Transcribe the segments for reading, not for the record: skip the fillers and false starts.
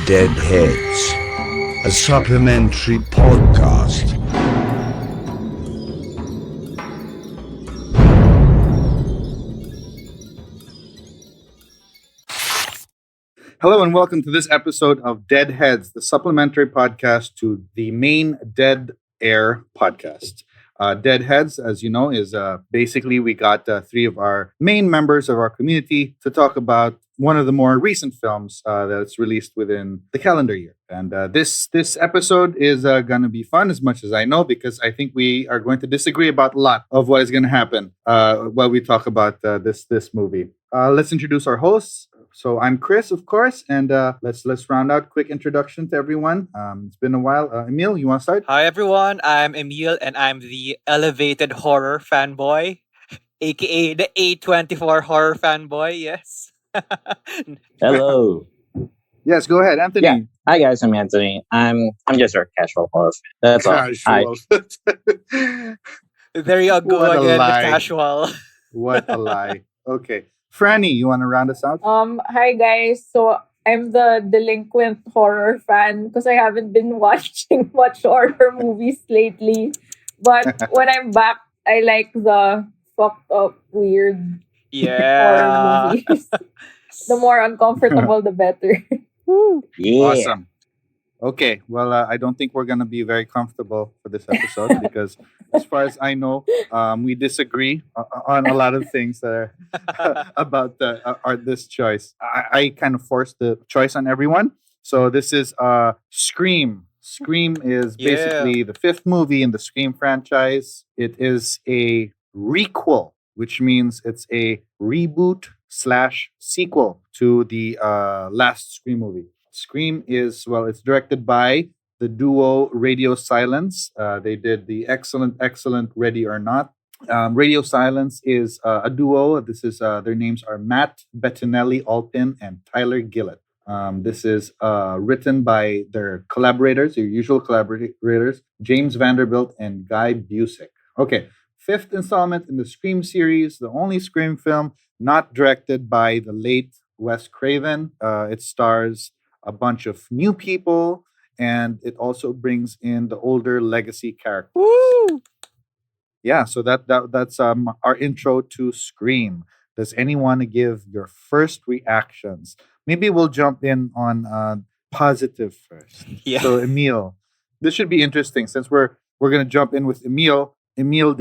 Deadheads, a supplementary podcast. Hello and welcome to this episode of Deadheads, the supplementary podcast to the main Dead Air podcast. Deadheads, as you know, is basically we got three of our main members of our community to talk about one of the more recent films that's released within the calendar year. And this episode is going to be fun, as much as I know, because I think we are going to disagree about a lot of what is going to happen while we talk about this movie. Let's introduce our hosts. So I'm Chris, of course, and let's round out quick introduction to everyone. It's been a while. Emil, you want to start? Hi everyone, I'm Emil and I'm the elevated horror fanboy, aka the A24 horror fanboy, yes. Hello. Yes, go ahead, Anthony. Yeah. Hi guys, I'm Anthony. I'm just a casual horror fan. That's all. Hi. There you go What a again, the lie. casual. What a lie. Okay. Franny, you want to round us out? Hi guys. So I'm the delinquent horror fan because I haven't been watching much horror movies lately. But when I'm back, I like the fucked up, weird Yeah. horror movies. The more uncomfortable, the better. Yeah. Awesome. Okay, well, I don't think we're going to be very comfortable for this episode because, as far as I know, we disagree on a lot of things that are about this choice. I kind of forced the choice on everyone. So this is Scream. Scream is basically the fifth movie in the Scream franchise. It is a requel, which means it's a reboot/sequel to the last Scream movie. Scream is, well, it's directed by the duo Radio Silence. They did the excellent Ready or Not. Radio Silence is a duo. This is their names are Matt Bettinelli-Alpin and Tyler Gillett. This is written by their usual collaborators, James Vanderbilt and Guy Busick. Okay, fifth installment in the Scream series, the only Scream film not directed by the late Wes Craven. It stars a bunch of new people, and it also brings in the older legacy characters. Woo! Yeah, so that's our intro to Scream. Does anyone give your first reactions? Maybe we'll jump in on positive first. Yeah. So Emil, this should be interesting since we're gonna jump in with Emil. Emil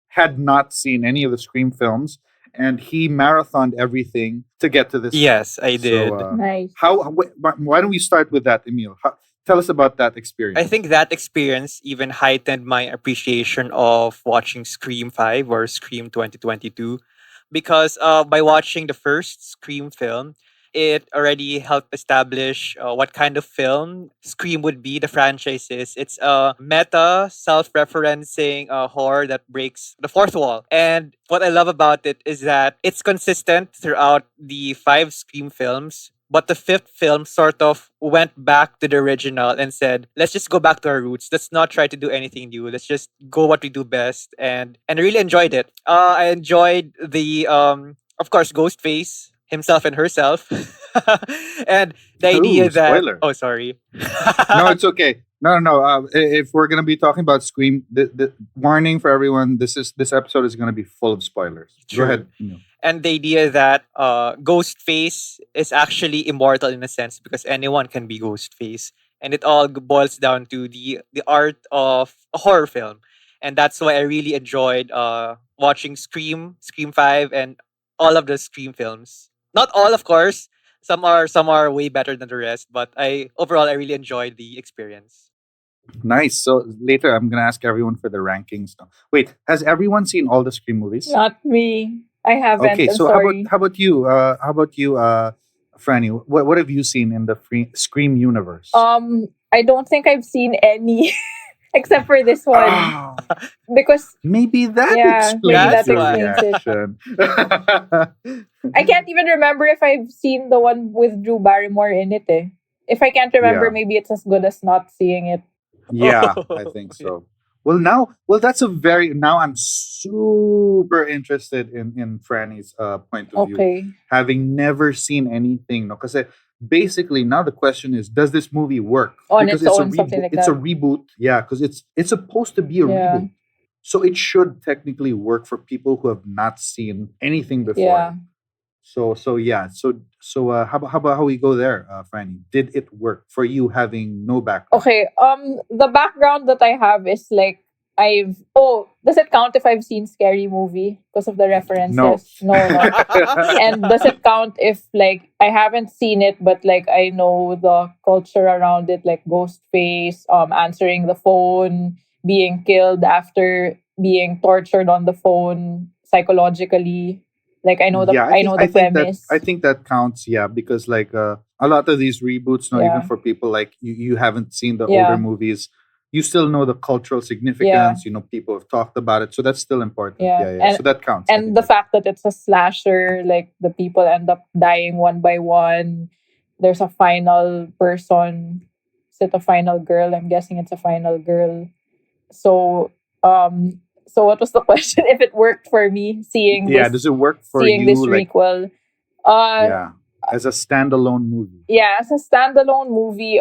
had not seen any of the Scream films, and he marathoned everything to get to this. Yes, I did. So, Nice. why don't we start with that, Emil? Tell us about that experience. I think that experience even heightened my appreciation of watching Scream 5 or Scream 2022 because by watching the first Scream film, it already helped establish what kind of film Scream would be, the franchise is. It's a meta, self-referencing horror that breaks the fourth wall. And what I love about it is that it's consistent throughout the 5 Scream films. But the fifth film sort of went back to the original and said, let's just go back to our roots. Let's not try to do anything new. Let's just go what we do best. And I really enjoyed it. I enjoyed the, of course, Ghostface, himself and herself. And the idea that... spoiler. Oh, sorry. No, it's okay. No. If we're gonna be talking about Scream, the warning for everyone: this episode is gonna be full of spoilers. Sure. Go ahead. Emil. And the idea that Ghostface is actually immortal in a sense because anyone can be Ghostface. And it all boils down to the art of a horror film. And that's why I really enjoyed watching Scream 5, and all of the Scream films. Not all, of course. Some are way better than the rest, but overall I really enjoyed the experience. Nice. So later, I'm gonna ask everyone for the rankings. Now. Wait, has everyone seen all the Scream movies? Not me. I haven't. Okay, I'm so sorry. how about you? Franny? What have you seen in the Scream universe? I don't think I've seen any except for this one Ah, because maybe that Yeah, maybe explains that your explains reaction. I can't even remember if I've seen the one with Drew Barrymore in it. If I can't remember, Yeah. maybe it's as good as not seeing it. Yeah, I think so. Now I'm super interested in Franny's point of view, Okay. having never seen anything. No, because basically now the question is, does this movie work? On Because its own, something like It's a that. reboot. Yeah, because it's supposed to be a Yeah. reboot, so it should technically work for people who have not seen anything before. Yeah. So yeah. How we go there, Franny? Did it work for you having no background? Okay. The background that I have is like does it count if I've seen Scary Movie because of the references? No. No, no. And does it count if like I haven't seen it but like I know the culture around it, like Ghostface, answering the phone, being killed after being tortured on the phone psychologically. Like I know the Yeah, I know the premise. I think that counts. Yeah, because like a lot of these reboots, not even Yeah. for people like you haven't seen the Yeah. older movies, you still know the cultural significance. You know, people have talked about it, so that's still important. Yeah. Yeah. So that counts. I And think the that- fact that it's a slasher, like the people end up dying one by one. There's a final person. Is it a final girl? I'm guessing it's a final girl. So so what was the question? If it worked for me seeing yeah, this does it work for seeing you? this Like, requel? Uh yeah, as a standalone movie. yeah, as a standalone movie,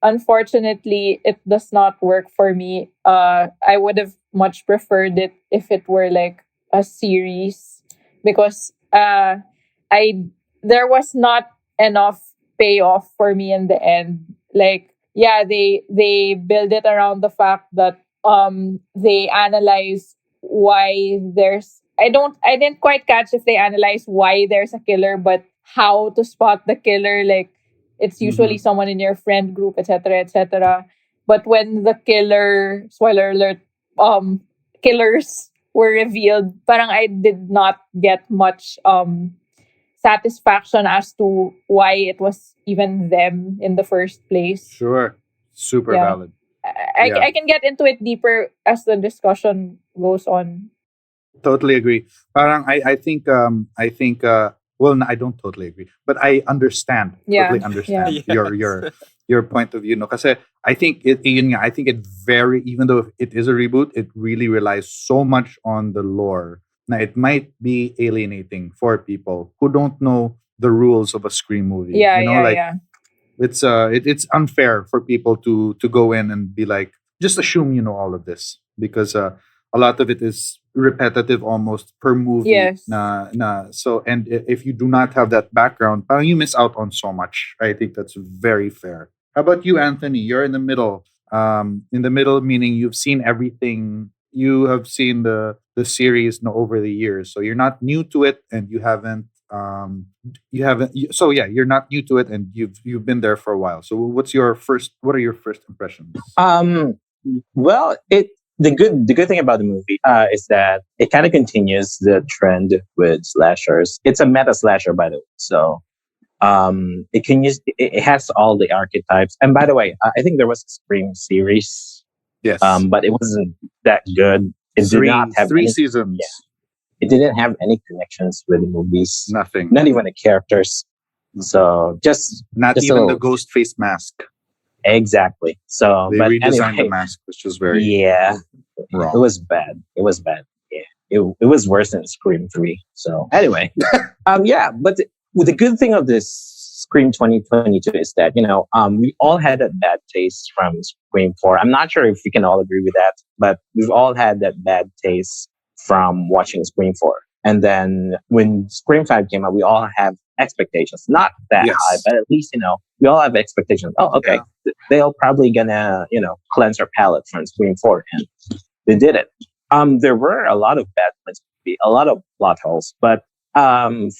unfortunately it does not work for me. I would have much preferred it if it were like a series, because I there was not enough payoff for me in the end. Like, yeah, they build it around the fact that they analyze why there's I didn't quite catch if they analyze why there's a killer, but how to spot the killer. Like, it's usually someone in your friend group, etc., etc. But when the killer, spoiler alert, killers were revealed, parang I did not get much satisfaction as to why it was even them in the first place. Sure, super Yeah. valid. I, Yeah. I can get into it deeper as the discussion goes on. Totally agree. Parang I think well, no, I don't totally agree, but I understand. Yeah, Totally understand yeah. your point of view. No, kasi I think I think it very, even though it is a reboot, it really relies so much on the lore. Now it might be alienating for people who don't know the rules of a Scream movie. Yeah, you know, yeah, like yeah. it's unfair for people to go in and be like, just assume you know all of this, because a lot of it is repetitive almost per movie. Yes. So, and if you do not have that background, parang you miss out on so much. I think that's very fair. How about you, Anthony? You're in the middle. In the middle meaning you've seen everything. You have seen the series over the years, so you're not new to it, and so yeah, you're not new to it, and you've been there for a while. So what are your first impressions? Well, the good thing about the movie is that it kind of continues the trend with slashers. It's a meta slasher, by the way. So it has all the archetypes. And by the way, I think there was a Scream series, Yes. but it wasn't that good. It did not have three any, seasons. it didn't have any connections with the movies, Nothing. not even the characters. So just Not just a even the little- ghost face mask. exactly. So They but redesigned anyway, the mask, which was very yeah, wrong. it was bad. It was bad. Yeah, it was worse than Scream 3. So anyway, yeah. But the good thing of this Scream 2022 is that we all had that bad taste from Scream 4. I'm not sure if we can all agree with that, but we've all had that bad taste from watching Scream 4. And then when Scream 5 came out, we all have expectations. Not that Yes. high, but at least, we all have expectations. Oh, okay. They'll probably gonna, cleanse our palate from Scream 4. And they did it. There were a lot of bad points, a lot of plot holes, but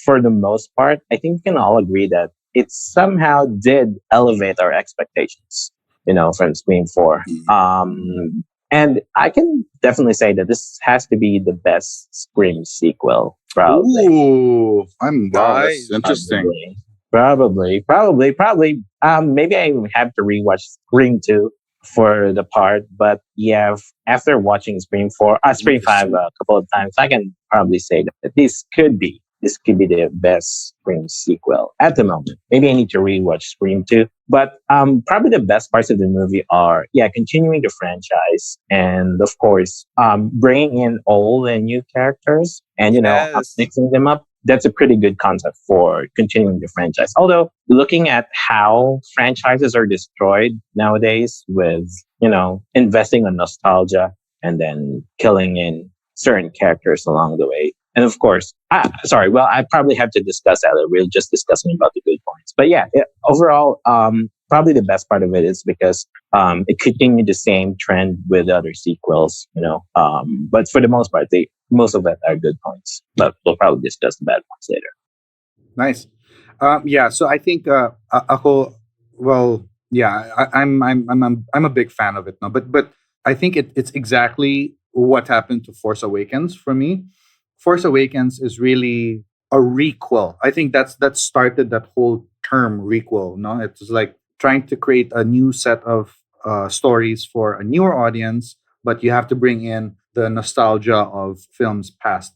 for the most part, I think we can all agree that it somehow did elevate our expectations, from Scream 4. And I can definitely say that this has to be the best Scream sequel, probably. Ooh, that's interesting. Probably. Maybe I have to rewatch Scream 2 for the part, but yeah, after watching Scream 5 a couple of times, I can probably say that this could be this could be the best Scream sequel at the moment. Maybe I need to rewatch Scream 2. But probably the best parts of the movie are, yeah, continuing the franchise and, of course, bringing in old and new characters and, Yes. mixing them up. That's a pretty good concept for continuing the franchise. Although, looking at how franchises are destroyed nowadays with, investing on nostalgia and then killing in certain characters along the way. And of course, I probably have to discuss that. We're just discussing about the good points. But yeah, overall, probably the best part of it is because it continued the same trend with other sequels, but for the most part, most of it are good points. But we'll probably discuss the bad ones later. Nice. Yeah. So I think ako, well, yeah, I'm a big fan of it now. But I think it's exactly what happened to Force Awakens for me. Force Awakens is really a requel. I think that started that whole term requel. No, it's like trying to create a new set of stories for a newer audience, but you have to bring in the nostalgia of films past.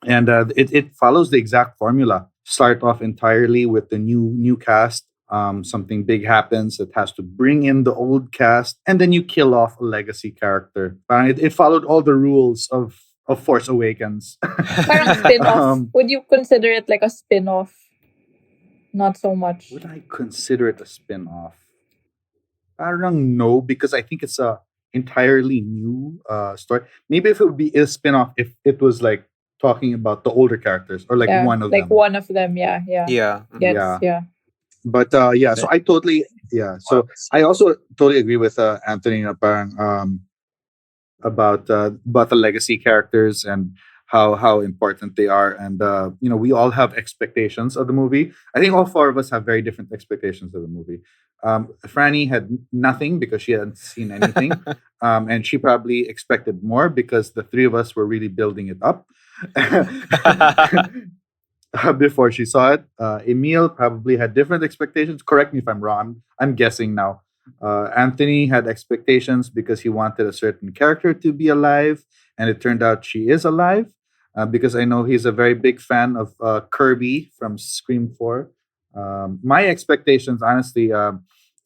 And it follows the exact formula. Start off entirely with the new cast. Something big happens that has to bring in the old cast, and then you kill off a legacy character. It followed all the rules of Force Awakens. Parang spin-off. Would you consider it like a spin-off? Not so much. Would I consider it a spin-off? Parang no, because I think it's a entirely new story. Maybe if it would be a spin-off, if it was like talking about the older characters or like Yeah, one of like them. one of them. Yeah. Yeah. Yes, Yeah. yeah. But yeah, so I totally So I also totally agree with Anthony na parang, about the legacy characters and how important they are, and we all have expectations of the movie. I think all four of us have very different expectations of the movie. Franny had nothing because she hadn't seen anything, and she probably expected more because the three of us were really building it up before she saw it. Emil probably had different expectations. Correct me if I'm wrong. I'm guessing now. Anthony had expectations because he wanted a certain character to be alive, and it turned out she is alive. Because I know he's a very big fan of Kirby from Scream 4. My expectations, honestly,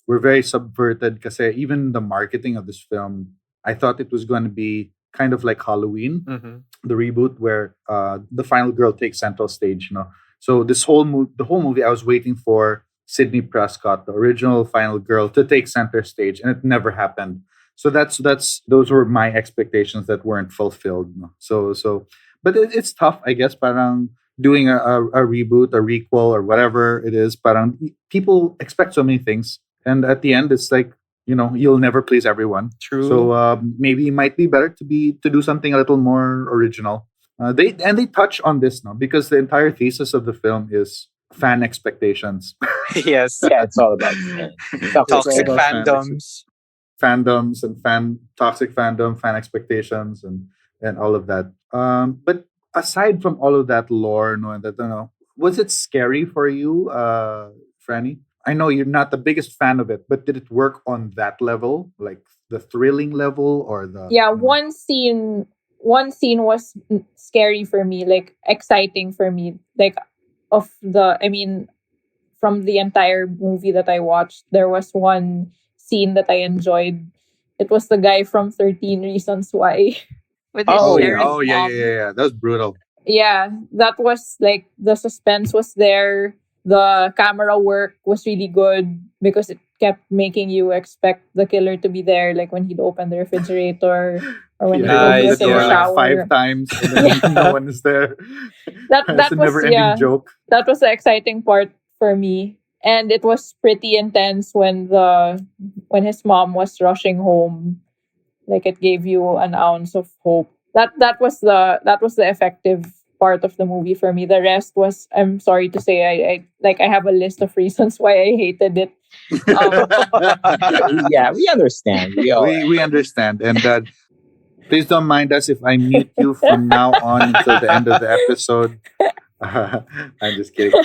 were very subverted because even the marketing of this film, I thought it was going to be kind of like Halloween, Mm-hmm. the reboot where the final girl takes central stage. So the whole movie, I was waiting for Sydney Prescott, the original final girl, to take center stage, and it never happened. So those were my expectations that weren't fulfilled. But it's tough, I guess. Parang doing a reboot, a requel, or whatever it is. Parang people expect so many things, and at the end, it's like you'll never please everyone. True. So maybe it might be better to do something a little more original. They touch on this now because the entire thesis of the film is fan expectations. Yes. Yeah, it's all about Toxic about fandoms. and toxic fandom, fan expectations, and all of that. But aside from all of that lore, was it scary for you, Franny? I know you're not the biggest fan of it, but did it work on that level, like the thrilling level, or the Yeah, one scene was scary for me, like exciting for me. Like from the entire movie that I watched, there was one scene that I enjoyed. It was the guy from 13 Reasons Why. With his Oh, sheriff oh yeah, mom. yeah. That was brutal. Yeah, that was like the suspense was there. The camera work was really good because it kept making you expect the killer to be there, like when he'd open the refrigerator or when Yeah, he Nice, was in the yeah. shower. like 5 times, and then no one is there. That It's a was never-ending joke. that was the exciting part for me, and it was pretty intense when his mom was rushing home. Like it gave you an ounce of hope. That was the effective part of the movie for me. The rest was, I'm sorry to say, I have a list of reasons why I hated it. Yeah, we understand. We understand, and please don't mind us if I mute you from now on until the end of the episode. I'm just kidding.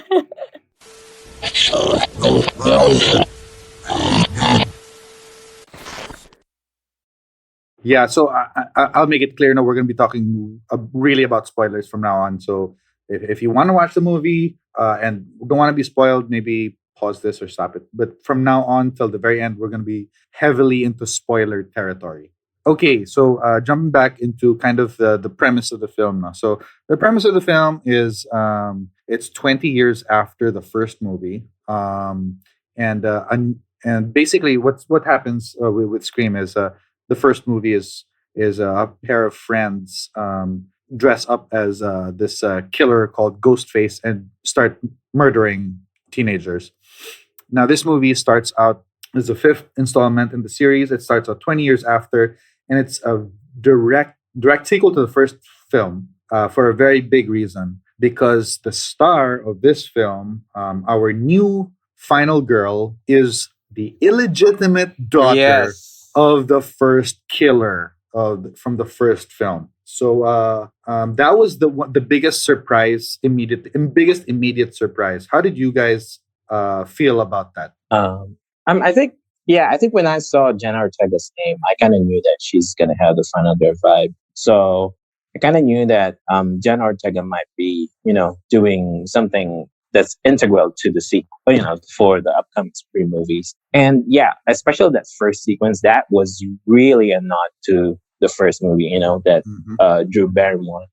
Yeah, so I'll make it clear now. We're going to be talking really about spoilers from now on. So if you want to watch the movie and don't want to be spoiled, maybe pause this or stop it. But from now on till the very end, we're going to be heavily into spoiler territory. Okay, so jumping back into kind of the premise of the film now. So the premise of the film is it's 20 years after the first movie, and and basically what happens with Scream is the first movie is a pair of friends dress up as this killer called Ghostface and start murdering teenagers. Now this movie starts out as the fifth installment in the series. It starts out 20 years after, and it's a direct sequel to the first film for a very big reason, because the star of this film, our new final girl, is the illegitimate daughter Yes. of the first killer from the first film. So that was the biggest surprise, biggest immediate surprise. How did you guys feel about that? I think, yeah, I think when I saw Jenna Ortega's name, I kind of knew that she's gonna have the Final Girl vibe. So I kind of knew that Jenna Ortega might be, doing something that's integral to the sequel, for the upcoming Scream movies. And yeah, especially that first sequence, that was really a nod to the first movie, that Mhm. Drew Barrymore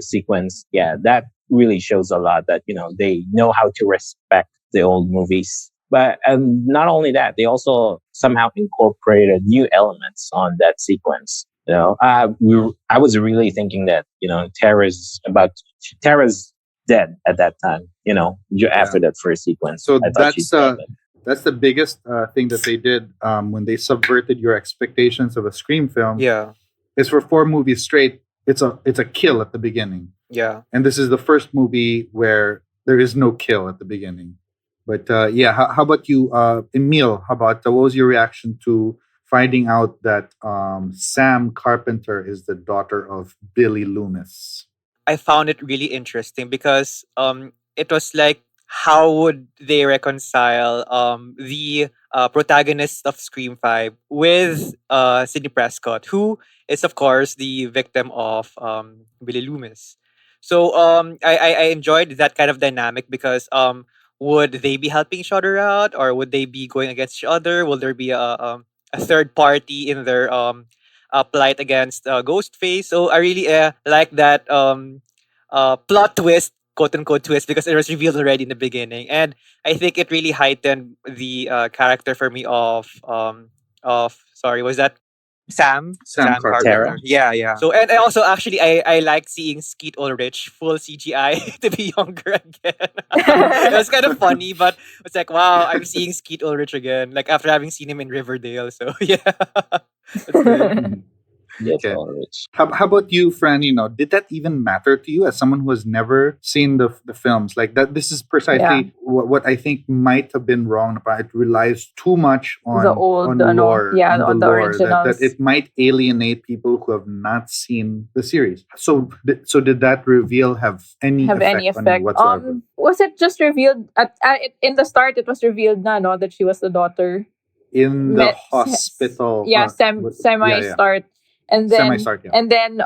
sequence. Yeah, that really shows a lot that, they know how to respect the old movies. But not only that, they also somehow incorporated new elements on that sequence. I was really thinking that Tara's dead at that time. After that first sequence. So I thought she's dead. that's the biggest thing that they did when they subverted your expectations of a Scream film. Yeah. Is for 4 movies straight, it's a kill at the beginning, Yeah. and this is the first movie where there is no kill at the beginning. But yeah, how about you, Emil? How about what was your reaction to finding out that Sam Carpenter is the daughter of Billy Loomis? I found it really interesting because it was like, how would they reconcile the protagonist of Scream 5 with Sidney Prescott, who is of course the victim of Billy Loomis. So I enjoyed that kind of dynamic because would they be helping each other out, or would they be going against each other? Will there be a third party in their plight against Ghostface? So I really like that plot twist, quote unquote twist, because it was revealed already in the beginning, and I think it really heightened the character for me of sorry, was that Sam Carpenter. Tara. Yeah, yeah. So and I also actually I like seeing Skeet Ulrich full CGI to be younger again. It was kind of funny, but it's like, wow, I'm seeing Skeet Ulrich again, like after having seen him in Riverdale. So yeah, that's good. Yes, Okay. Ulrich. How about you, Fran? Did that even matter to you as someone who has never seen the films? Like that, this is precisely what I think might have been wrong about it. Relies too much on The old, on lore, on the lore, that originals. it might alienate people who have not seen the series. So did that reveal have any have effect any on effect. you whatsoever? Was it just revealed in the start? It was revealed that she was the daughter. In the Met- hospital, Yeah, semi yeah. start, and then Semi-start, yeah. and then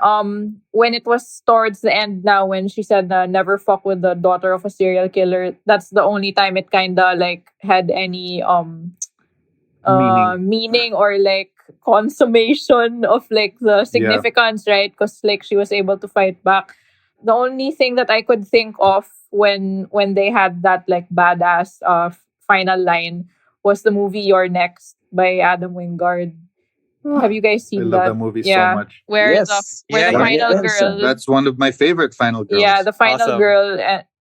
when it was towards the end, now when she said never fuck with the daughter of a serial killer, that's the only time it kinda like had any meaning or like consummation of like the significance, right? Because like she was able to fight back. The only thing that I could think of when they had that like badass final line was the movie You're Next by Adam Wingard. Have you guys I seen love that? that movie Yeah. so much. Where Yes. the Yeah, final yes. girl, That's one of my favorite final girls. yeah, the final Awesome. girl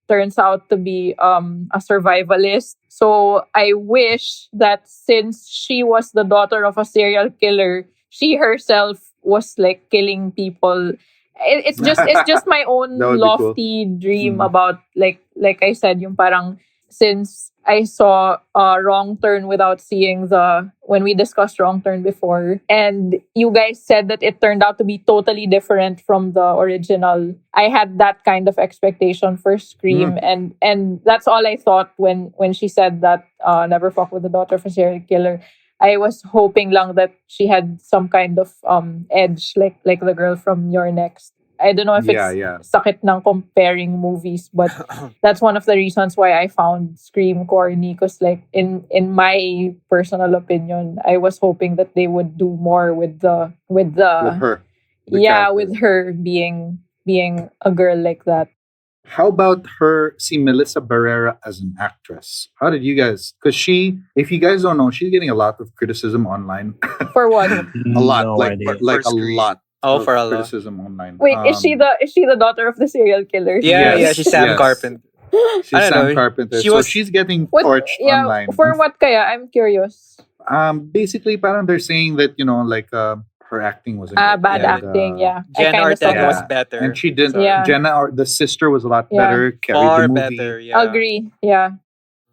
turns out to be a survivalist. So I wish that since she was the daughter of a serial killer, she herself was like killing people. It's just my own That would be cool. lofty dream Mhm. about like I said, yung parang since I saw Wrong Turn without seeing when we discussed Wrong Turn before, and you guys said that it turned out to be totally different from the original. I had that kind of expectation for Scream, and that's all I thought when she said that never fuck with the daughter of a serial killer. I was hoping lang that she had some kind of edge like the girl from Your Next. I don't know if Yeah, it's yeah. sakit ng comparing movies, but that's one of the reasons why I found Scream corny. Because like in my personal opinion, I was hoping that they would do more with the With her. the yeah, character. with her being a girl like that. How about her, see Melissa Barrera as an actress? How did you guys? Because if you guys don't know, she's getting a lot of criticism online. For what? A lot, No like idea. like For a Scream. lot Oh, of for a lot. criticism online. Wait, is she the daughter of the serial killer? Yeah, Yes, she's Sam yes. Carpenter. She's I don't Sam know. Carpenter, She so was- she's getting What? torched Yeah, online. for what kaya? I'm curious. Basically, parang they're saying that like her acting wasn't good. Bad Yeah, acting. Yeah, I Jenna kind of saw Ortega Yeah. was that. better. and she did. So, Yeah. Jenna, or the sister, was a lot Yeah. better. Carried far the movie. better. Yeah. Agree. Yeah,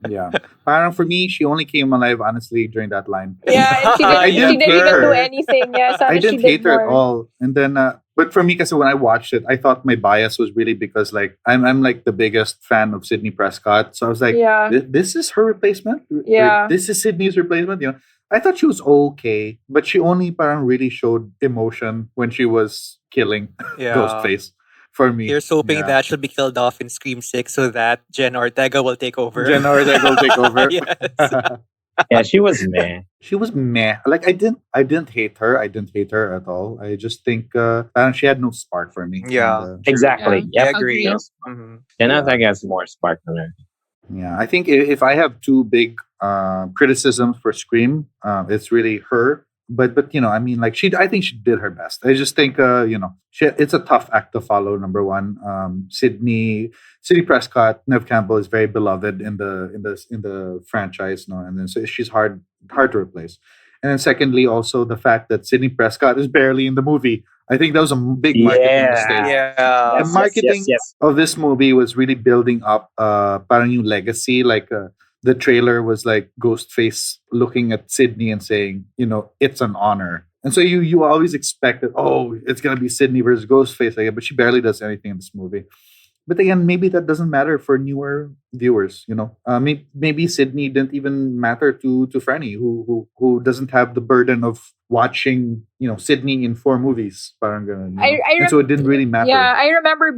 Yeah, parang for me, she only came alive honestly during that line. yeah. And she I didn't didn't even hate do her. anything. Yeah, sana I she didn't did hate her at more. all. And then, but for me, because when I watched it, I thought my bias was really because like I'm like the biggest fan of Sydney Prescott, so I was like, Yeah. this is her replacement. Yeah. This is Sydney's replacement. I thought she was okay, but she only parang really showed emotion when she was killing Yeah. Ghostface. For me, Here's hoping Yeah. that she'll be killed off in Scream 6 so that Jenna Ortega will take over. Jenna Ortega will take over. Yes. Yeah, she was meh. She was meh. Like I didn't hate her. I didn't hate her at all. I just think parang she had no spark for me. Yeah. And, Exactly. I Yep. agree. No, Mhm. Jenna Ortega has more spark than her. yeah, I think if I have two big criticisms for Scream, it's really her. But I mean, like I think she did her best. I just think it's a tough act to follow. Number one, Sydney Prescott, Nev Campbell is very beloved in the franchise, no, and then so she's hard to replace. And then secondly, also the fact that Sydney Prescott is barely in the movie. I think that was a big marketing Yeah. mistake. Yeah. And marketing Yes. of this movie was really building up parang yung legacy. Like the trailer was like Ghostface looking at Sydney and saying, it's an honor. And so you always expect that, it's gonna be Sydney versus Ghostface, but she barely does anything in this movie. But again, maybe that doesn't matter for newer viewers. Maybe Sydney didn't even matter to Franny, who doesn't have the burden of watching Sydney in 4 movies. Parang ganun, and so it didn't really matter. Yeah, I remember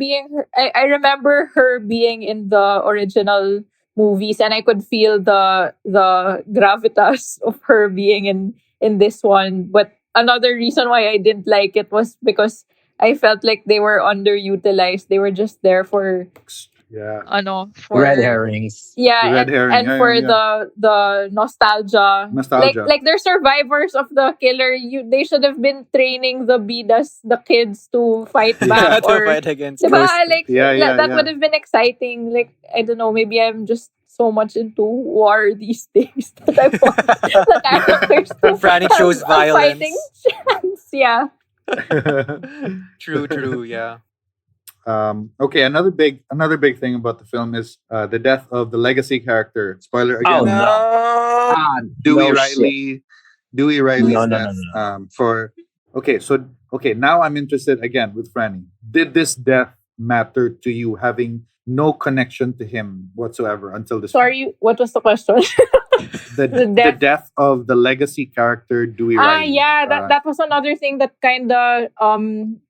I remember her being in the original movies, and I could feel the gravitas of her being in this one. But another reason why I didn't like it was because I felt like they were underutilized. They were just there for Yeah. for Red herrings. Yeah, Red herring, and yeah, for yeah. the nostalgia. Nostalgia. Like they're survivors of the killer. They should have been training the bidas, the kids to fight Yeah, back. to or fight against diba? Ghost. Like Yeah, that yeah. would have been exciting. Like I don't know, maybe I'm just so much into war these days that I want the characters to Franny chose have a fighting violence. chance. Yeah. True, yeah. Okay, another big thing about the film is the death of the legacy character. Spoiler again. Oh, no. No. Dewey No Riley. Dewey Riley's No, no, death. no, Okay, now I'm interested again with Franny. Did this death matter to you, having no connection to him whatsoever until this? Sorry, what was the question? the the death of the legacy character Dewey Riley. Yeah, that was another thing that kind of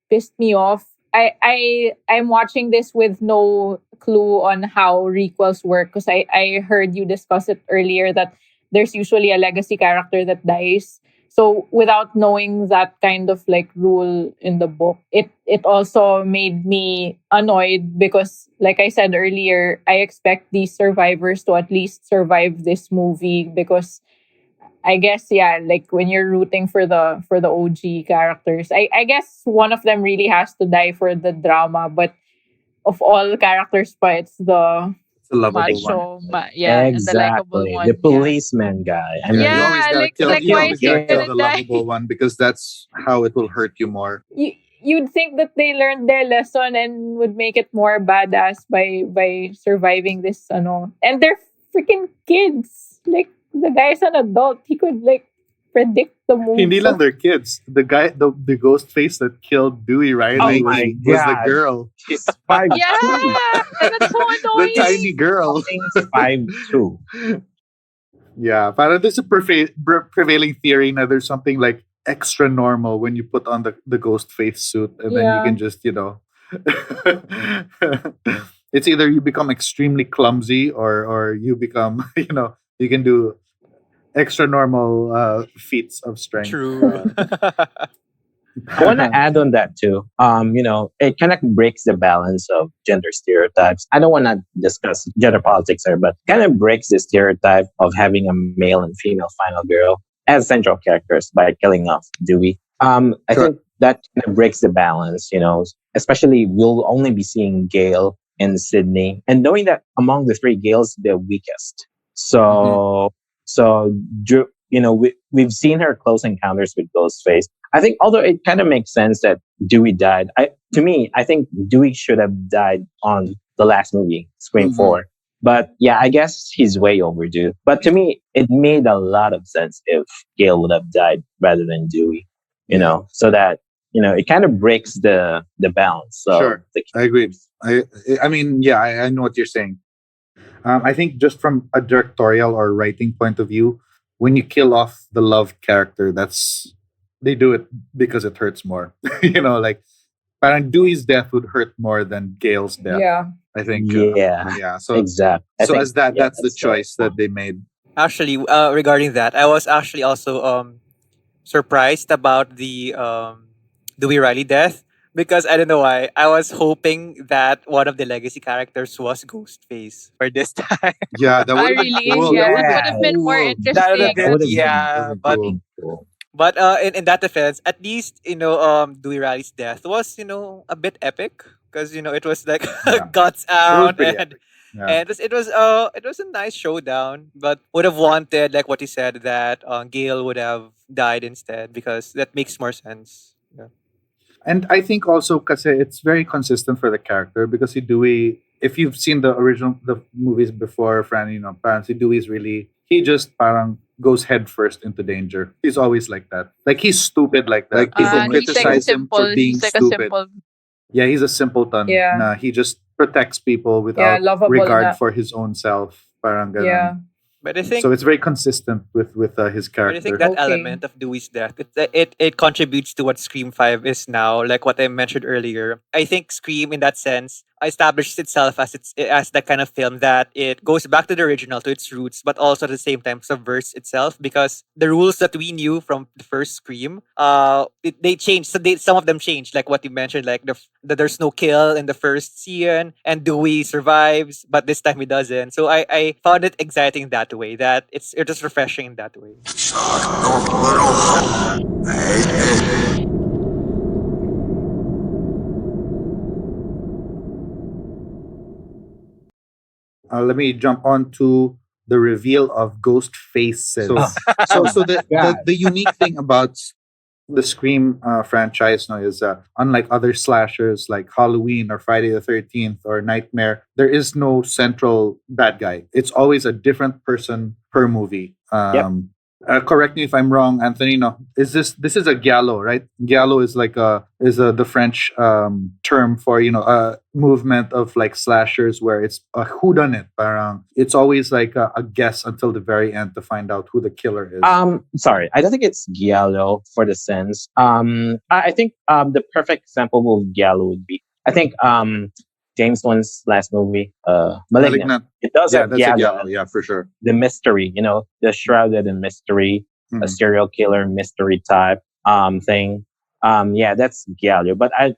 pissed me off. I'm watching this with no clue on how requels work, because I heard you discuss it earlier that there's usually a legacy character that dies. So without knowing that kind of like rule in the book, it also made me annoyed because, like I said earlier, I expect these survivors to at least survive this movie, because I guess, yeah, like when you're rooting for the OG characters, I guess one of them really has to die for the drama, but of all characters, but it's the It's a lovable one. macho, and the likable Exactly. one. The policeman guy. I mean, Yeah. You always gotta like- kill, like you why always is he gotta kill gonna the die? lovable one, because that's how it will hurt you more. You'd think that they learned their lesson and would make it more badass by surviving this, and they're freaking kids. Like, the guy's an adult. He could like predict the moves. Hindi lang of- their kids. The guy, the ghost face that killed Dewey Riley Oh my was the God. girl, she's 5'2". Yeah, and that's so the annoying. tiny girl. 5'2". Yeah, parang there's a prevailing theory na there's something like extra normal when you put on the ghost face suit, and then you Yeah. can just It's either you become extremely clumsy or you become you can do extra normal feats of strength. True. I want to add on that too. It kind of breaks the balance of gender stereotypes. I don't want to discuss gender politics here, but kind of breaks the stereotype of having a male and female final girl as central characters by killing off Dewey. I Sure. think that kind of breaks the balance. Especially we'll only be seeing Gail and Sydney, and knowing that among the three, Gail's the weakest. So, we've seen her close encounters with Ghostface. I think, although it kind of makes sense that Dewey died, to me, I think Dewey should have died on the last movie, Scream Mhm. 4. But yeah, I guess he's way overdue. But to me, it made a lot of sense if Gail would have died rather than Dewey, so that, it kind of breaks the balance. So Sure. I agree. I mean, yeah, I know what you're saying. I think just from a directorial or writing point of view, when you kill off the loved character, they do it because it hurts more. Like parang Dewey's death would hurt more than Gail's death. Yeah. I think. Yeah. Yeah. So exactly. that's the choice that they made. Actually, regarding that, I was actually also surprised about the Dewey Riley death because I don't know why. I was hoping that one of the legacy characters was Ghostface for this time. Yeah, that would have been Really? cool. Yeah, That that would have been more cool. That would have interesting. been, That would have yeah, been but cool. cool. but in that defense, at least Dewey Riley's death was a bit epic because it was like Yeah. guts It was out pretty and epic. Yeah. and it was a nice showdown, but would have wanted like what you said that Gale would have died instead because that makes more sense. Yeah. And I think also because it's very consistent for the character because si Dewey, if you've seen the movies before, Fran, parang si Dewey is really he just parang goes head first into danger. He's always like that. Like he's stupid like that. Like people He's like criticize him simple. for being He's like a stupid. simple. Yeah, he's a simpleton. Yeah. Na he just protects people without lovable regard na. for his own self. Parang ganun. Yeah. But I think So it's very consistent with his But I character. think that Okay. element of Dewey's death, it contributes to what Scream 5 is now, like what I mentioned earlier. I think Scream, in that sense, establishes itself as that kind of film that it goes back to the original, to its roots, but also at the same time subverts itself because the rules that we knew from the first Scream, they changed. So some of them changed, like what you mentioned, like there's no kill in the first scene, and Dewey survives, but this time he doesn't. So I found it exciting that way. That it is refreshing in that way. Let me jump on to the reveal of ghost faces. So God. the unique thing about the Scream franchise now is unlike other slashers like Halloween or Friday the 13th or Nightmare, there is no central bad guy. It's always a different person per movie. Correct me if I'm wrong, Anthony. No, this is a giallo, right? Giallo is like the French term for a movement of like slashers where it's a whodunit. Parang it's always like a guess until the very end to find out who the killer is. Sorry, I don't think it's giallo for the sense. I think the perfect example of giallo would be, I think James Wan's last movie, Malignant. It does Yeah, have that's a giallo. giallo. Yeah, for sure. The mystery, the shrouded in mystery, a Mhm. serial killer mystery type thing. Yeah, that's giallo. But I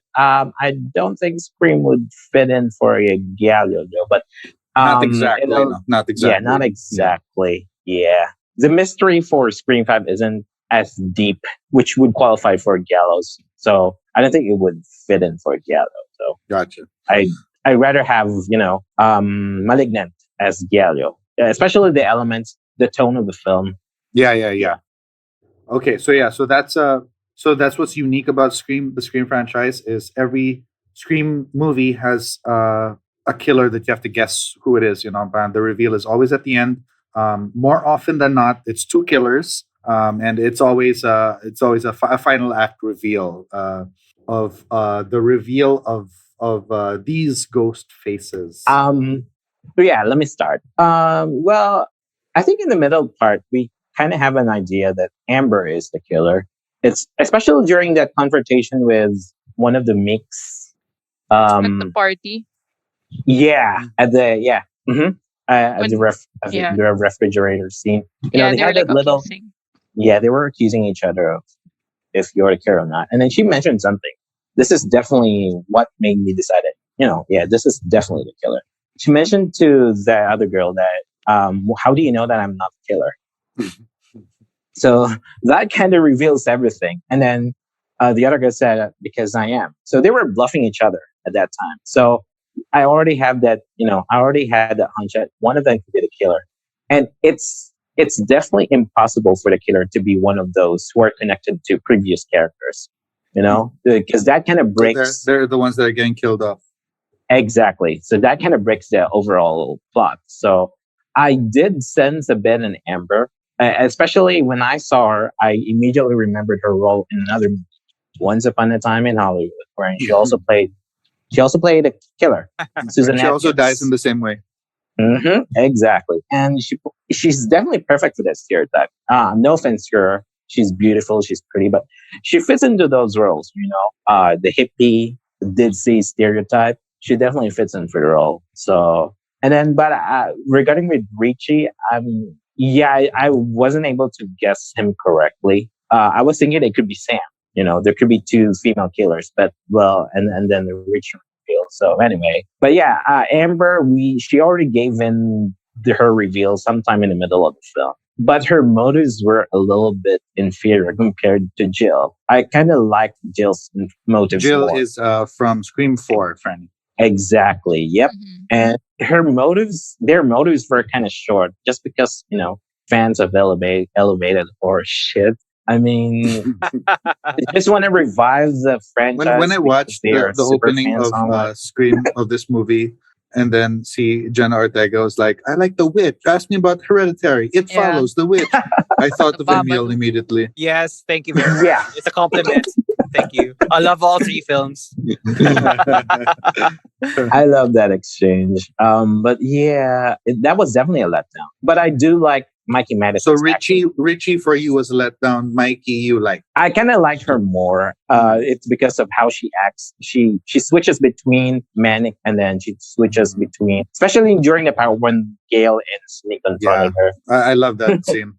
don't think Scream would fit in for a giallo though. But Not exactly. it'll- No, not exactly. Yeah, not exactly. Yeah. The mystery for Scream 5 isn't as deep, which would qualify for Gallows. So I don't think it would fit in for Gallo. So Gotcha. I'd rather have, Malignant as Gallo, especially the elements, the tone of the film. Yeah. Okay, so that's what's unique about Scream. The Scream franchise is every Scream movie has a killer that you have to guess who it is. And the reveal is always at the end. More often than not, it's two killers, and it's always a final act reveal of the reveal of these ghost faces. So yeah, let me start. Well, I think in the middle part, we kind of have an idea that Amber is the killer. It's especially during that confrontation with one of the Meeks At the Um, party. yeah, at the yeah, at the When yeah. the refrigerator scene. Yeah, They they were had like that little. accusing. Yeah, they were accusing each other of if you're the killer or not. And then she mentioned something. This is definitely what made me decide it. Yeah, this is definitely the killer. She mentioned to the other girl that, how do you know that I'm not the killer? So that kind of reveals everything. And then the other girl said, because I am. So they were bluffing each other at that time. So I already have that, I already had that hunch that one of them could be the killer. And it's definitely impossible for the killer to be one of those who are connected to previous characters, because that kind of So breaks. they're the ones that are getting killed off. Exactly. So that kind of breaks the overall plot. So I did sense a bit in Amber, especially when I saw her. I immediately remembered her role in another movie, Once Upon a Time in Hollywood, where she also played a killer, Susan She also dies in Atkins. the same way. Exactly, and she's definitely perfect for that stereotype. No offense to her, she's beautiful, she's pretty, but she fits into those roles. The hippie, ditzy stereotype. She definitely fits in for the role. So, and then, but regarding with Richie, yeah, I wasn't able to guess him correctly. I was thinking it could be Sam. There could be two female killers, but well, and then the Richie reveal. So anyway, but yeah, Amber, she already gave in her reveal sometime in the middle of the film, but her motives were a little bit inferior compared to Jill. I kind of liked Jill's motives Jill more. is from Scream 4, Franny. Exactly. Yep. Mhm. And their motives were kind of short, just because fans of elevated or shit. I mean, they just want to revive the franchise When I because watched they are the super opening fans of online. Scream of this movie, and then see Jenna Ortega was like, "I like the witch. Ask me about Hereditary. It Yeah. follows the witch." I thought of Emil Babadook. immediately. Yes, thank you very much. Yeah. It's a compliment. Thank you. I love all three films. I love that exchange. But yeah, that was definitely a letdown. But I do like Mikey So Madison's acting. Richie for you was a letdown. Mikey, you like. I kind of like her more. It's because of how she acts. She switches between manic and then she switches between, especially during the part when Gail and Sneak confronted her. I love that scene.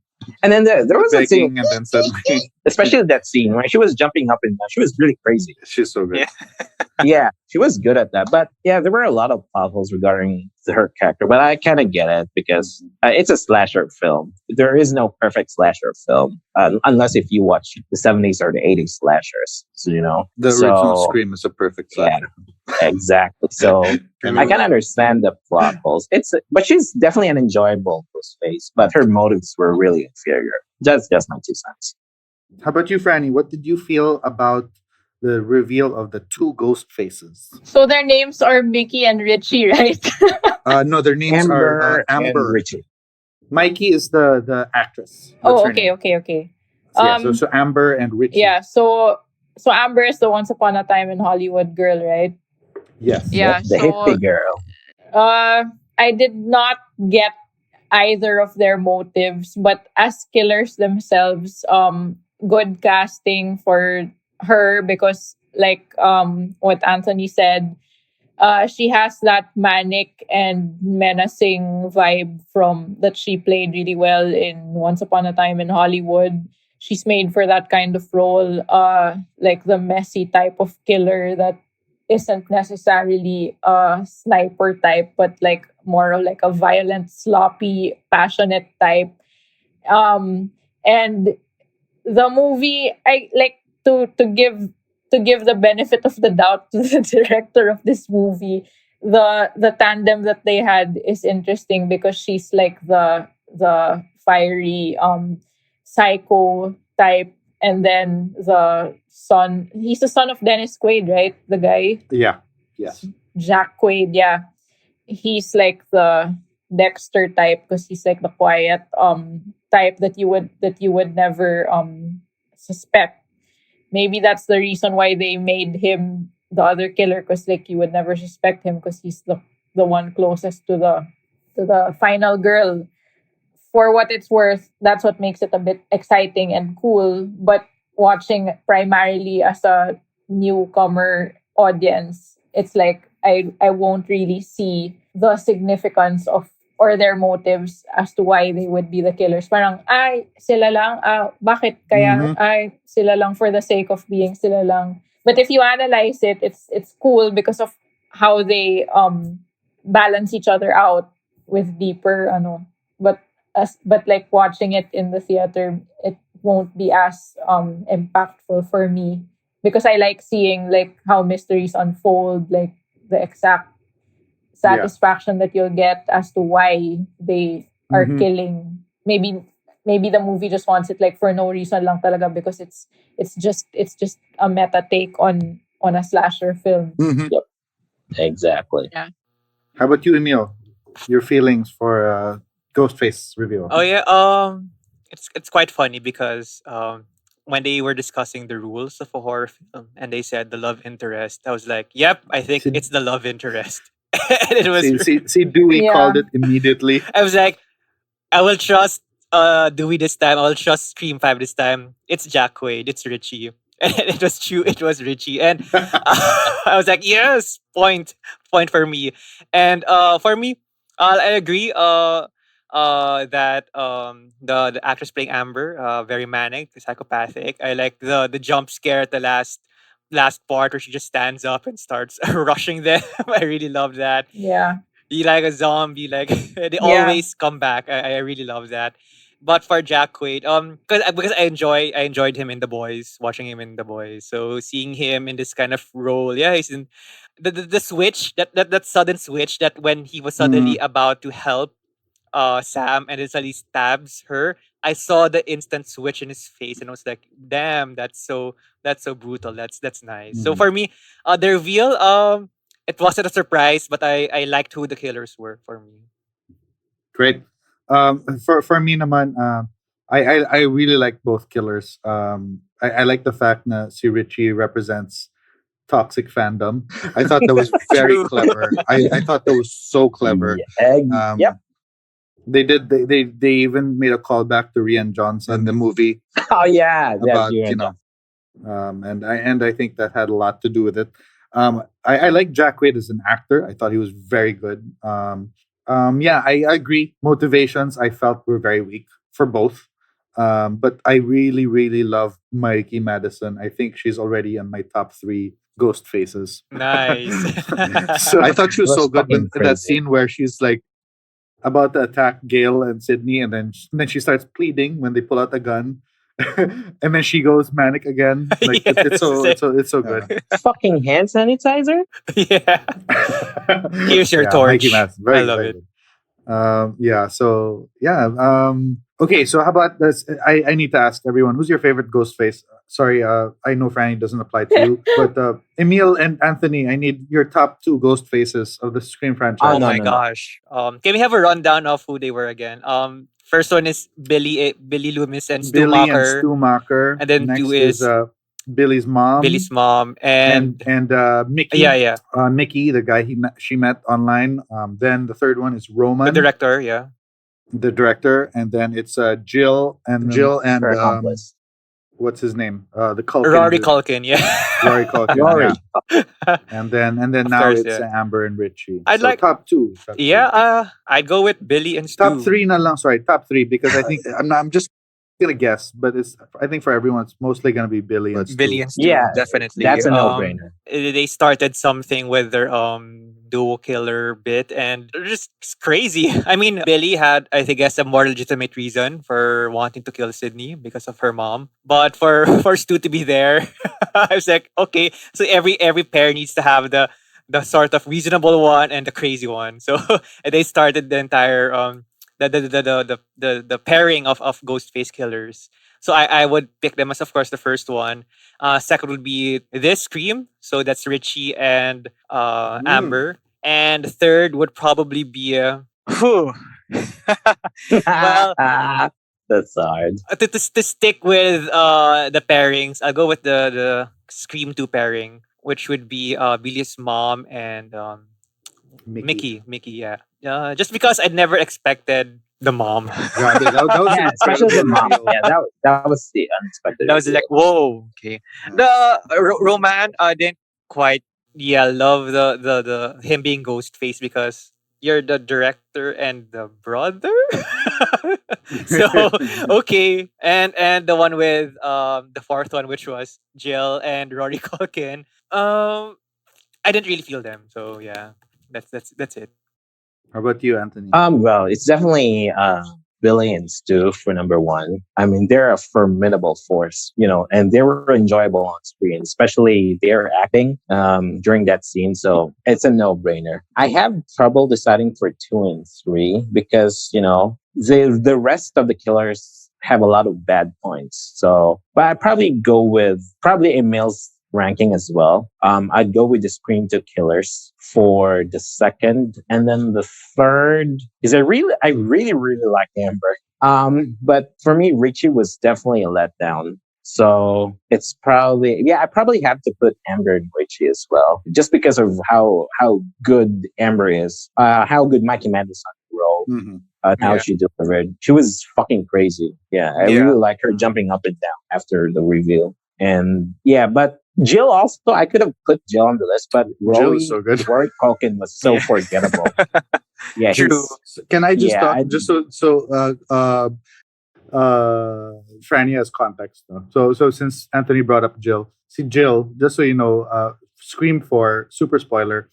And then there was a scene, Begging, and then suddenly especially that scene where she was jumping up and down. She was really crazy. she's so good. Yeah. Yeah, she was good at that. But yeah, there were a lot of plot holes regarding her character. But I kind of get it because it's a slasher film. There is no perfect slasher film unless if you watch the 70s or the 80s slashers. So, The original So, Scream is a perfect yeah, slasher. exactly. So And I can understand the plot holes. But she's definitely an enjoyable face. But her motives were really inferior. That's just my 2 cents. How about you, Franny? What did you feel about the reveal of the two ghost faces? So their names are Mickey and Richie, right? No, their names are Amber and Amber. Richie. Mikey is the actress. That's Oh, her okay, name. okay. Yeah, so Amber and Richie. Yeah, so Amber is the Once Upon a Time in Hollywood girl, right? Yes. Yeah. The So hippie girl. I did not get either of their motives, but as killers themselves, good casting for her because like what Anthony said, she has that manic and menacing vibe from that she played really well in Once Upon a Time in Hollywood. She's made for that kind of role, like the messy type of killer that isn't necessarily a sniper type, but like more of like a violent, sloppy, passionate type. And the movie, I like to give the benefit of the doubt to the director of this movie. The tandem that they had is interesting because she's like the fiery psycho type, and then the son, he's the son of Dennis Quaid, right? The guy, Yeah. Yes. Jack Quaid, yeah. He's like the Dexter type because he's like the quiet type that you would never suspect. Maybe that's the reason why they made him the other killer, because like you would never suspect him because he's the one closest to the final girl. For what it's worth, that's what makes it a bit exciting and cool. But watching primarily as a newcomer audience, it's like I won't really see the significance of or their motives as to why they would be the killers. Parang, ay, sila lang, bakit kaya, Mhm. ay, sila lang for the sake of being sila lang. But if you analyze it, it's cool because of how they balance each other out with deeper but like watching it in the theater, it won't be as impactful for me because I like seeing like how mysteries unfold, like the exact Yeah. satisfaction that you'll get as to why they are Mhm. killing. Maybe the movie just wants it like for no reason lang talaga because it's just a meta take on a slasher film. Mhm. Exactly. How about you, Emil? Your feelings for Ghostface reveal? Oh yeah, it's quite funny because when they were discussing the rules of a horror film and they said the love interest, I was like, "Yep, I think See- it's the love interest." And it was See, Dewey Yeah. called it immediately. I was like, I will trust Dewey this time. I will trust Scream 5 this time. It's Jack Quaid, it's Richie. And it was true, it was Richie. And I was like, yes, point for me. And for me, I agree that the actress playing Amber, very manic, psychopathic. I like the jump scare at the last part where she just stands up and starts rushing them. I really love that. Yeah. Be like a zombie, like they always come back. I really love that. But for Jack Quaid, because I enjoyed him in The Boys, watching him in The Boys. So seeing him in this kind of role, yeah, he's in the switch, that sudden switch, that when he was suddenly about to help Sam and then suddenly stabs her, I saw the instant switch in his face and I was like, damn, that's so brutal. That's nice. So Mhm. for me, the reveal, it wasn't a surprise, but I liked who the killers were for me. Great. For me naman, I really like both killers. I like the fact that si Richie represents toxic fandom. I thought that was very True. clever. I thought that was so clever. Um, Yep. They even made a callback to Rian Johnson, the movie Oh yeah. about and I think that had a lot to do with it. I like Jack Quaid as an actor. I thought he was very good. Yeah, I agree. Motivations I felt were very weak for both. But I really, really love Mikey Madison. I think she's already in my top 3 ghost faces. Nice. So I thought she was It was so good fucking in that crazy. scene where she's like about to attack Gail and Sydney, and then she starts pleading when they pull out a gun, and then she goes manic again. Like it's so good. Fucking hand sanitizer. Yeah. Here's your Yeah, torch. Mikey Madison, I love very it. good. Yeah. So yeah. Okay. So how about this? I need to ask everyone, who's your favorite Ghostface? Sorry. I know Franny doesn't apply to you, but Emil and Anthony, I need your top 2 ghost faces of the Scream franchise. Oh no, my no, no. gosh. Can we have a rundown of who they were again? First one is Billy Loomis and Stu Billy and Macher. Stu Macher. And then Next 2 is is Billy's mom. Billy's mom and Mickey. yeah, Mickey, the guy she met online. Then the third one is Roman, the director, yeah. the director, and then it's Jill and Her accomplice. what's his name? The Culkin. Rory Culkin, yeah. Rory Culkin. Rory. Yeah. And then Of now course, it's yeah. Amber and Richie. I'd So like- top 2. Top two. Yeah, I'd go with Billy and Stu. Top 3 na lang. Sorry, top 3 because I think I'm just gonna guess, but I think for everyone it's mostly gonna be Billy and Stu. Billy and Stu, Yeah, definitely. That's a no-brainer. They started something with their duo killer bit and they're just crazy. I mean, Billy had, I think, a more legitimate reason for wanting to kill Sydney because of her mom. But for Stu to be there, I was like, okay, so every pair needs to have the sort of reasonable one and the crazy one. So and they started the entire the pairing of Ghostface killers. So I would pick them as, of course, the first one. Second would be this Scream. So that's Richie and Amber. And third would probably be whew. Well, That's hard. to stick with the pairings, I'll go with the Scream 2 pairing, which would be Billy's mom and Mickey, yeah. Just because I'd never expected the mom. Grabe, that was Yeah, an especially the incredible mom. reveal. Yeah, that was the unexpected. That was reveal. like, whoa, okay. The Roman didn't quite Yeah, love the him being Ghostface because you're the director and the brother. So okay, and the one with the fourth one, which was Jill and Rory Culkin. I didn't really feel them. So yeah, that's it. How about you, Anthony? Well, it's definitely Billy and Stu for number one. I mean, they're a formidable force, and they were enjoyable on screen, especially their acting during that scene. So it's a no-brainer. I have trouble deciding for two and three because the rest of the killers have a lot of bad points. So, but I'd probably go with probably Emil's ranking as well. I'd go with the Scream 2 Killers for the second, and then the third is I really, really like Amber. But for me, Richie was definitely a letdown. So it's probably I probably have to put Amber and Richie as well, just because of how good Amber is, how good Mikey Madison role, Mhm. how Yeah. she delivered. She was fucking crazy. Yeah, I Yeah. really like her jumping up and down after the reveal. And yeah, but Jill also, I could have put Jill on the list, but Jill was so good. Rory Culkin was so Yeah. forgettable. Yeah, True. Can I just Yeah, talk I- just Franny has context though. So since Anthony brought up Jill, see Jill, just so you know, Scream 4, super spoiler.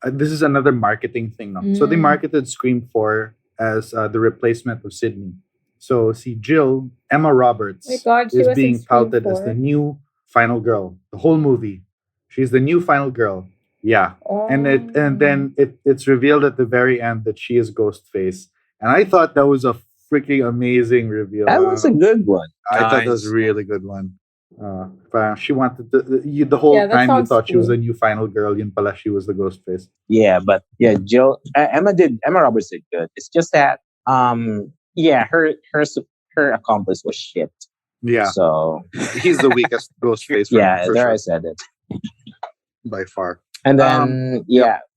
This is another marketing thing now. So they Mm. marketed Scream 4 as the replacement of Sydney. So see Jill, Emma Roberts My God, she is was in being Scream touted as 4. the new final girl. The whole movie. She's the new final girl. Yeah. And then it's revealed at the very end that she is Ghostface. And I thought that was a freaking amazing reveal. that was a good one. I thought that was a Nice. really good one. But she wanted the whole Yeah, that time you sounds thought she was cool. the new final girl. Yun pala, she was the Ghostface. Yeah, but yeah, Jill, Emma Roberts did good. It's just that, her accomplice was shit. Yeah, So he's the weakest Ghostface. For there sure, I said it. by far. And then,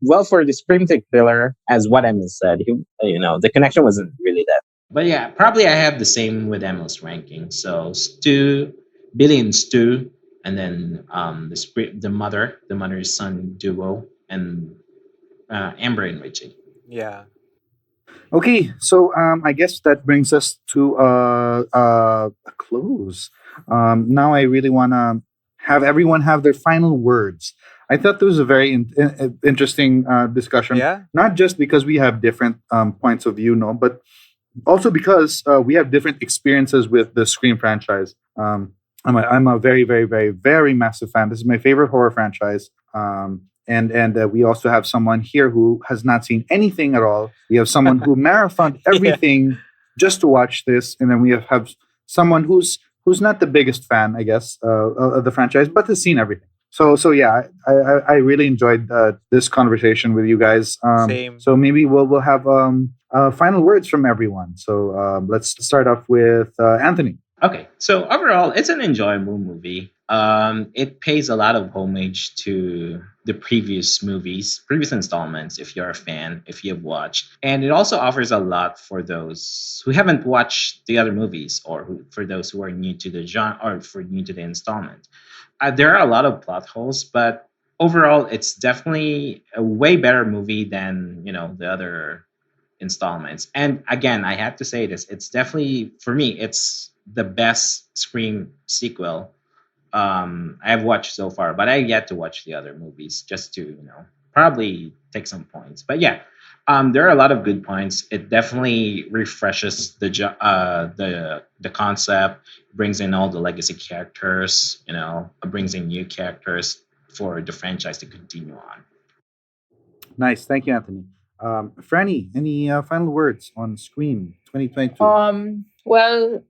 well, for the Scream Killer, as what Emma said, the connection wasn't really that. But yeah, probably I have the same with Emil's ranking. So Stu, Billy and Stu, and then the mother son duo, and Amber and Richie. Yeah. Okay, so I guess that brings us to a close. Now I really want to have everyone have their final words. I thought this was a very interesting discussion. Yeah. Not just because we have different points of view, no, but also because we have different experiences with the Scream franchise. I'm a very, very, very, very massive fan. This is my favorite horror franchise. And we also have someone here who has not seen anything at all. We have someone who marathoned everything just to watch this, and then we have someone who's not the biggest fan, I guess, of the franchise, but has seen everything. So yeah, I really enjoyed this conversation with you guys. Same. So maybe we'll have final words from everyone. So let's start off with Anthony. Okay, so overall, it's an enjoyable movie. It pays a lot of homage to the previous movies, previous installments, if you're a fan, if you've watched. And it also offers a lot for those who haven't watched the other movies, or for those who are new to the genre, or for new to the installment. There are a lot of plot holes, but overall, it's definitely a way better movie than, the other installments. And again, I have to say this, it's definitely, for me, it's the best Scream sequel I've watched so far, but I yet to watch the other movies just to, probably take some points. But yeah, there are a lot of good points. It definitely refreshes the concept, brings in all the legacy characters, brings in new characters for the franchise to continue on. Nice, thank you, Anthony. Franny, any final words on Scream 2022? Well,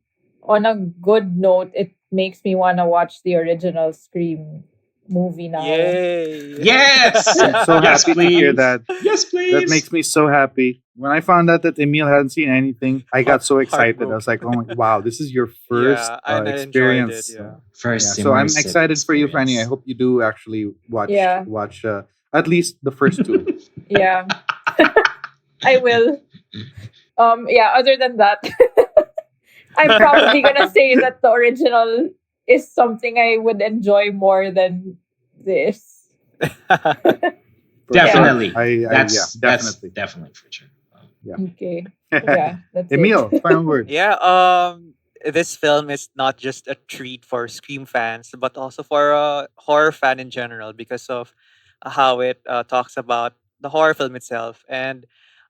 on a good note, it makes me want to watch the original Scream movie now. Yay. Yes! So Yes, happy to hear please. that. Yes, please. That makes me so happy. When I found out that Emil hadn't seen anything, I got so excited. I was like, "Oh my, wow, this is your first Yeah, and I enjoyed experience." it, yeah. First Yeah, so I'm immersive excited for you, Franny. I experience. hope you do actually watch Yeah. at least the first two. Yeah. I will. Yeah, other than that, I'm probably gonna say that the original is something I would enjoy more than this. Definitely. That's That's definitely. definitely for sure. Okay. Yeah, that's Emil, it. final word. Yeah, this film is not just a treat for Scream fans, but also for a horror fan in general because of how it talks about the horror film itself. And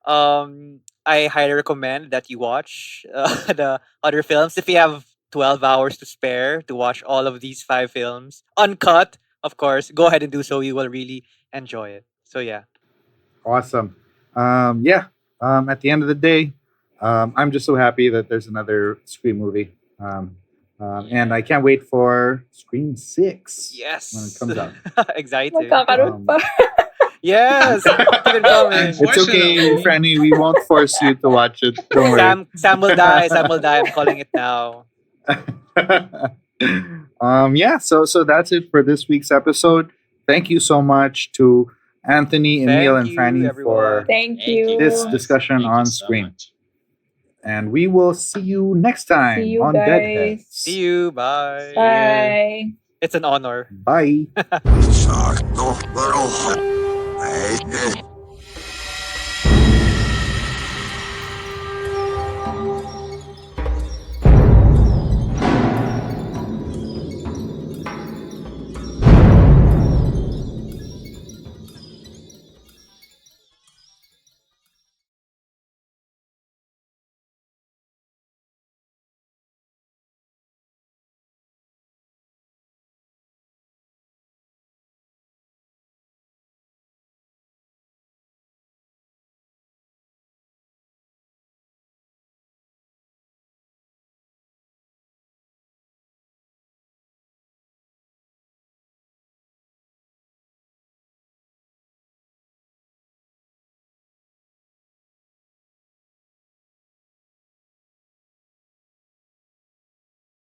I highly recommend that you watch the other films if you have 12 hours to spare to watch all of these five films. Uncut, of course. Go ahead and do so. You will really enjoy it. So, yeah. Awesome. Yeah. At the end of the day, I'm just so happy that there's another Scream movie. And I can't wait for Scream 6 Yes. when it comes out. Excited. Magkakaroon pa. Yes. Keep it coming. It's okay, Unfortunately. Franny. We won't force you to watch it. Don't worry. Sam will die. Sam will die. I'm calling it now. Yeah, so that's it for this week's episode. Thank you so much to Anthony, Emil, Thank and you, Franny everyone. for Thank you. this discussion Thank you on so Scream. much. And we will see you next time See you on guys. Deadheads. See you. Bye. Bye. It's an honor. Bye. Sakto, pero